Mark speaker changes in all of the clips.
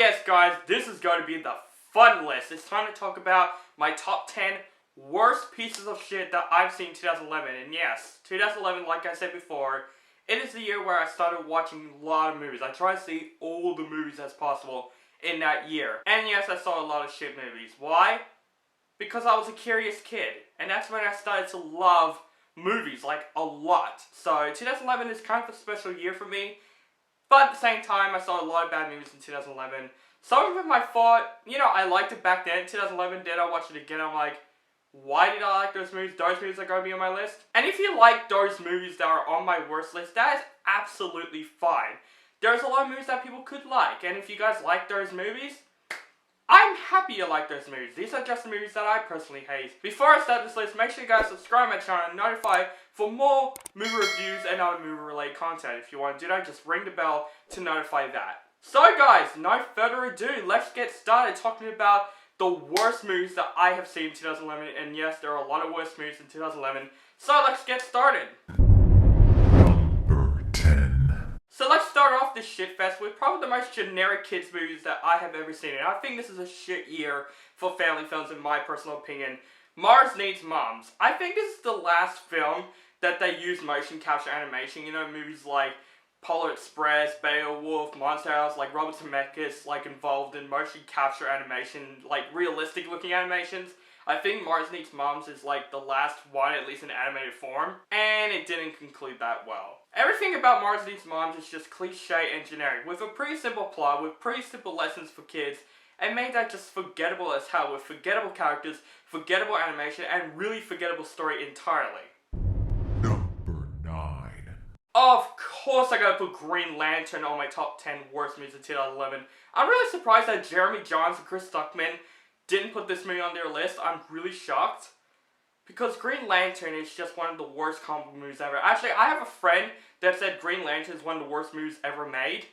Speaker 1: yes, guys, this is going to be the fun list. It's time to talk about my top 10 worst pieces of shit that I've seen in 2011. And yes, 2011, like I said before, it is the year where I started watching a lot of movies. I try to see all the movies as possible in that year. And yes, I saw a lot of shit movies. Why? Because I was a curious kid. And that's when I started to love movies, like, a lot. So, 2011 is kind of a special year for me. But at the same time, I saw a lot of bad movies in 2011. Some of them I thought, I liked it back then, 2011. Then I watched it again, I'm like, why did I like those movies? Those movies are going to be on my list. And if you like those movies that are on my worst list, that is absolutely fine. There's a lot of movies that people could like. And if you guys like those movies, I'm happy you like those movies. These are just the movies that I personally hate. Before I start this list, make sure you guys subscribe to my channel and notify for more movie reviews and other movie related content. If you want to do that, just ring the bell to notify that. So guys, no further ado, let's get started talking about the worst movies that I have seen in 2011. And yes, there are a lot of worst movies in 2011. So let's get started.
Speaker 2: Number 10.
Speaker 1: So let's start off this shitfest with probably the most generic kids movies that I have ever seen. And I think this is a shit year for family films in my personal opinion. Mars Needs Moms. I think this is the last film that they use motion capture animation. Movies like Polar Express, Beowulf, Monster House, like Robert Zemeckis, involved in motion capture animation, realistic looking animations. I think Mars Needs Moms is the last one, at least in animated form, and it didn't conclude that well. Everything about Mars Needs Moms is just cliche and generic, with a pretty simple plot, with pretty simple lessons for kids, and made that just forgettable as hell, with forgettable characters, forgettable animation, and really forgettable story entirely.
Speaker 2: Number 9.
Speaker 1: Of course I gotta put Green Lantern on my top 10 worst movies of 2011. I'm really surprised that Jeremy Jahns and Chris Stuckman didn't put this movie on their list. I'm really shocked. Because Green Lantern is just one of the worst comic book movies ever. Actually, I have a friend that said Green Lantern is one of the worst movies ever made.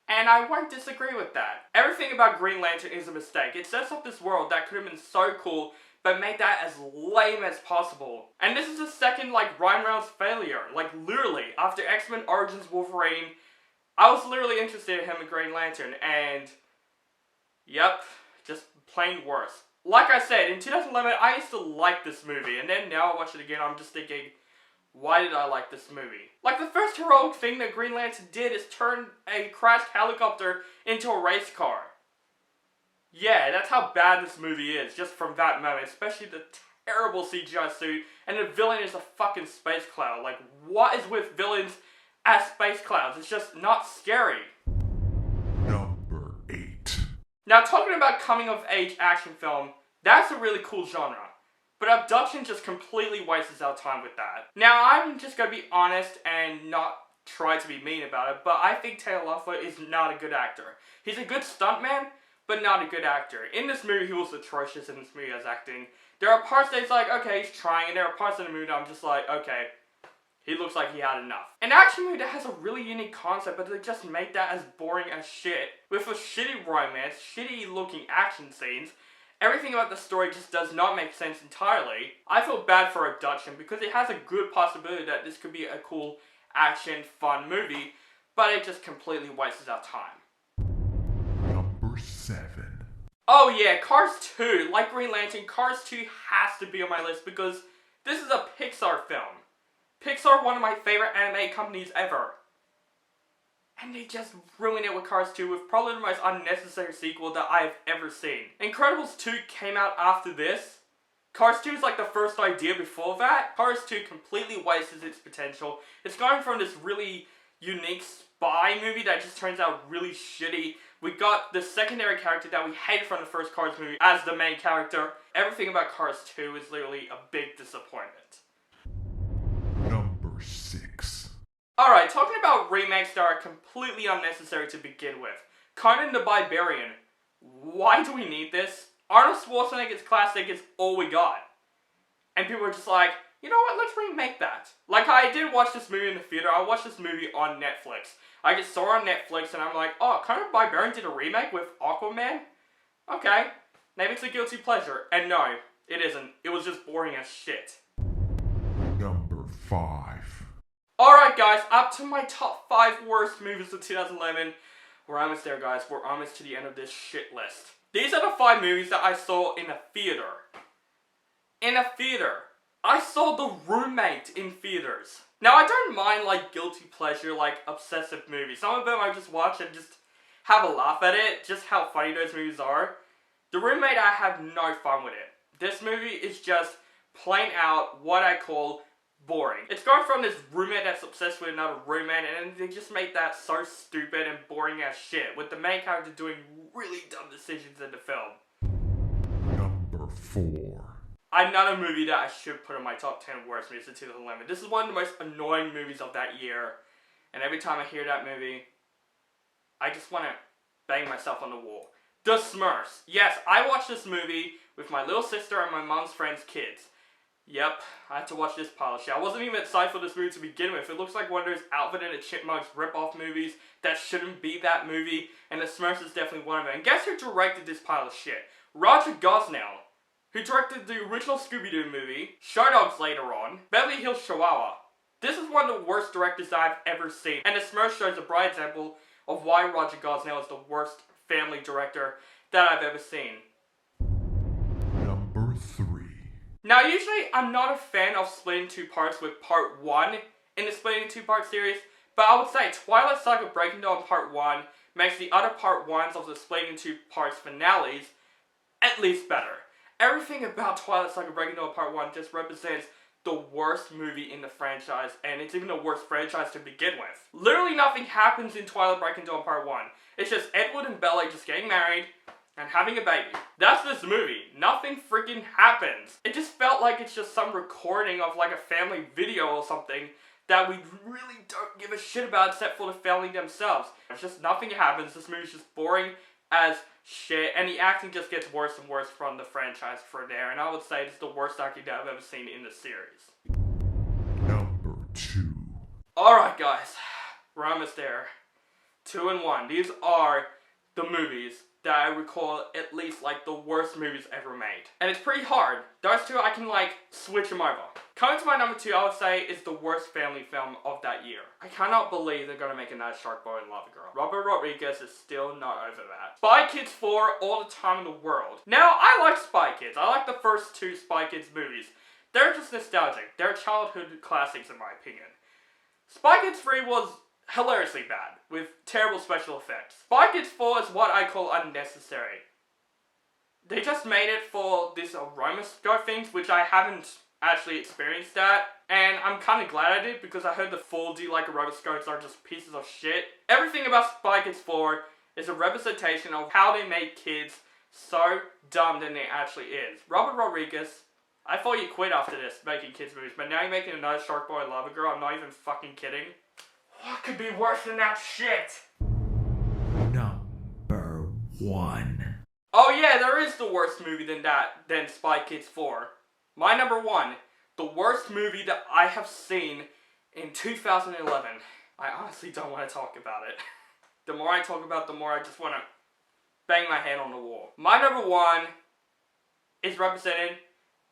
Speaker 1: And I won't disagree with that. Everything about Green Lantern is a mistake. It sets up this world that could have been so cool, but made that as lame as possible. And this is the second, Ryan Reynolds failure. Literally, after X-Men Origins Wolverine, I was literally interested in him in Green Lantern, and yep, just plain worse. Like I said, in 2011, I used to like this movie, and then now I watch it again, I'm just thinking, why did I like this movie? The first heroic thing that Green Lantern did is turn a crashed helicopter into a race car. Yeah, that's how bad this movie is, just from that moment, especially the terrible CGI suit, and the villain is a fucking space cloud. What is with villains as space clouds? It's just not scary.
Speaker 2: Number 8.
Speaker 1: Now, talking about coming-of-age action film, that's a really cool genre. But Abduction just completely wastes our time with that. Now, I'm just gonna be honest and not try to be mean about it, but I think Taylor Lautner is not a good actor. He's a good stuntman, but not a good actor. In this movie, he was atrocious in this movie as acting. There are parts that it's okay, he's trying, and there are parts in the movie that I'm just okay, he looks like he had enough. An action movie that has a really unique concept, but they just make that as boring as shit. With a shitty romance, shitty looking action scenes, everything about the story just does not make sense entirely. I feel bad for Abduction because it has a good possibility that this could be a cool action, fun movie, but it just completely wastes our time.
Speaker 2: Number 7.
Speaker 1: Oh yeah, Cars 2. Like Green Lantern, Cars 2 has to be on my list because this is a Pixar film. Pixar, one of my favorite anime companies ever. And they just ruined it with Cars 2 with probably the most unnecessary sequel that I have ever seen. Incredibles 2 came out after this. Cars 2 is the first idea before that. Cars 2 completely wastes its potential. It's going from this really unique spy movie that just turns out really shitty. We got the secondary character that we hated from the first Cars movie as the main character. Everything about Cars 2 is literally a big disappointment.
Speaker 2: Number 6.
Speaker 1: Alright, talking about remakes that are completely unnecessary to begin with. Conan the Barbarian. Why do we need this? Arnold Schwarzenegger's classic is all we got. And people are just you know what, let's remake that. I didn't watch this movie in the theater, I watched this movie on Netflix. I just saw it on Netflix and I'm oh, Conan the Barbarian did a remake with Aquaman? Okay, maybe it's a guilty pleasure. And no, it isn't. It was just boring as shit.
Speaker 2: Number 5.
Speaker 1: Alright guys, up to my top 5 worst movies of 2011. we're almost there, guys. We're almost to the end of this shit list. These are the 5 movies that I saw in a theater. In a theater. I saw The Roommate in theaters. Now, I don't mind, like, guilty pleasure, like, obsessive movies. Some of them I just watch and just have a laugh at it, just how funny those movies are. The Roommate, I have no fun with it. This movie is just plain out what I call boring. It's going from this roommate that's obsessed with another roommate, and they just make that so stupid and boring as shit, with the main character doing really dumb decisions in the film.
Speaker 2: Number 4.
Speaker 1: Another movie that I should put in my top 10 worst movies of 2011. This is one of the most annoying movies of that year, and every time I hear that movie, I just want to bang myself on the wall. The Smurfs. Yes, I watched this movie with my little sister and my mom's friends' kids. Yep, I had to watch this pile of shit. I wasn't even excited for this movie to begin with. It looks like one of those Alvin and the Chipmunks rip-off movies that shouldn't be that movie, and The Smurfs is definitely one of them. And guess who directed this pile of shit? Roger Gosnell, who directed the original Scooby-Doo movie, Show Dogs later on, Beverly Hills Chihuahua. This is one of the worst directors I've ever seen, and The Smurfs shows a bright example of why Roger Gosnell is the worst family director that I've ever seen.
Speaker 2: Number 3.
Speaker 1: Now, usually I'm not a fan of splitting 2 parts with part 1 in the splitting 2-part series, but I would say Twilight Saga Breaking Dawn Part 1 makes the other part 1s of the splitting 2 parts finales at least better. Everything about Twilight Saga Breaking Dawn Part 1 just represents the worst movie in the franchise, and it's even the worst franchise to begin with. Literally nothing happens in Twilight Breaking Dawn Part 1. It's just Edward and Bella just getting married and having a baby. That's this movie. Nothing freaking happens. It just felt like it's just some recording of like a family video or something that we really don't give a shit about except for the family themselves. It's just nothing happens. This movie's just boring as shit, and the acting just gets worse and worse from the franchise for there, and I would say it's the worst acting that I've ever seen in the series.
Speaker 2: Number 2.
Speaker 1: Alright guys, we're almost there. 2 and 1. These are the movies that I recall at least like the worst movies ever made. And it's pretty hard. Those 2 I can like switch them over. Coming to my number 2, I would say is the worst family film of that year. I cannot believe they're gonna make another Shark Boy and Lava Girl. Robert Rodriguez is still not over that. Spy Kids 4 all the time in the world. Now, I like Spy Kids. I like the first 2 Spy Kids movies. They're just nostalgic. They're childhood classics in my opinion. Spy Kids 3 was hilariously bad, with terrible special effects. Spy Kids 4 is what I call unnecessary. They just made it for this aromascope things, which I haven't actually experienced that, and I'm kind of glad I did, because I heard the 4D like aromascopes are just pieces of shit. Everything about Spy Kids 4 is a representation of how they made kids so dumb than they actually is. Robert Rodriguez, I thought you quit after this, making kids movies, but now you're making another Shark Boy and Lava Girl. I'm not even fucking kidding. What could be worse than that shit?
Speaker 2: Number 1.
Speaker 1: Oh yeah, there is the worst movie than Spy Kids 4. My number 1, the worst movie that I have seen in 2011. I honestly don't want to talk about it. The more I talk about it, the more I just want to bang my head on the wall. My number 1 is represented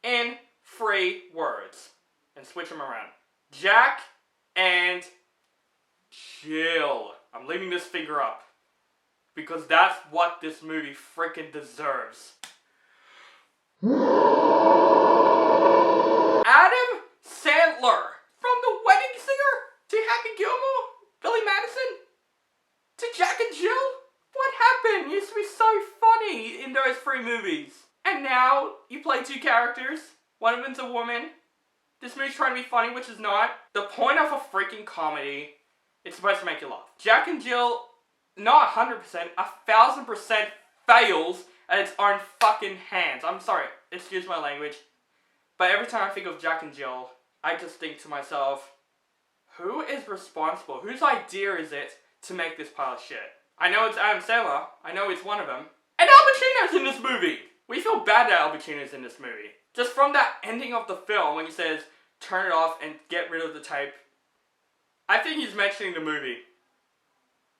Speaker 1: in 3 words. And switch them around. Jack and Jill. I'm leaving this finger up. Because that's what this movie freaking deserves. Adam Sandler. From The Wedding Singer to Happy Gilmore, Billy Madison to Jack and Jill. What happened? You used to be so funny in those 3 movies. And now you play 2 characters. One of them's a woman. This movie's trying to be funny, which is not. The point of a freaking comedy, it's supposed to make you laugh. Jack and Jill, not 100%, 1000% fails at its own fucking hands. I'm sorry, excuse my language. But every time I think of Jack and Jill, I just think to myself, who is responsible? Whose idea is it to make this pile of shit? I know it's Adam Sandler. I know he's one of them. And Al Pacino's in this movie! We feel bad that Al Pacino's in this movie. Just from that ending of the film when he says, turn it off and get rid of the tape. I think he's mentioning the movie.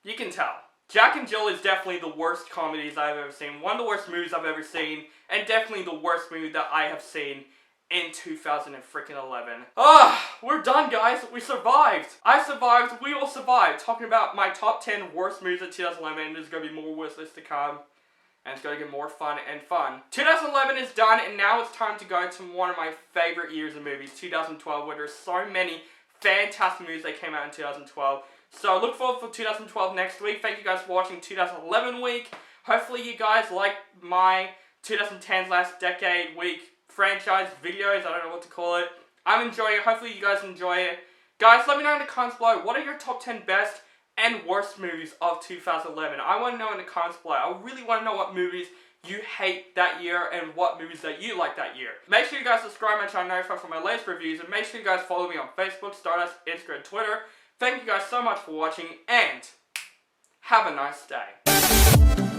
Speaker 1: You can tell. Jack and Jill is definitely the worst comedies I've ever seen. One of the worst movies I've ever seen. And definitely the worst movie that I have seen in 2011. We're done, guys. We survived. I survived. We all survived. Talking about my top 10 worst movies of 2011. There's going to be more worst lists to come. And it's going to get more fun and fun. 2011 is done, and now it's time to go to one of my favorite years of movies, 2012, where there's so many fantastic movies that came out in 2012. So look forward for 2012 next week. Thank you guys for watching 2011 week. Hopefully you guys like my 2010's last decade week franchise videos. I don't know what to call it. I'm enjoying it. Hopefully you guys enjoy it. Guys, let me know in the comments below, what are your top 10 best and worst movies of 2011? I want to know in the comments below. I really want to know what movies you hate that year and what movies that you like that year. Make sure you guys subscribe to my channel, notified for my latest reviews, and make sure you guys follow me on Facebook, Stardust, Instagram, Twitter. Thank you guys so much for watching, and have a nice day.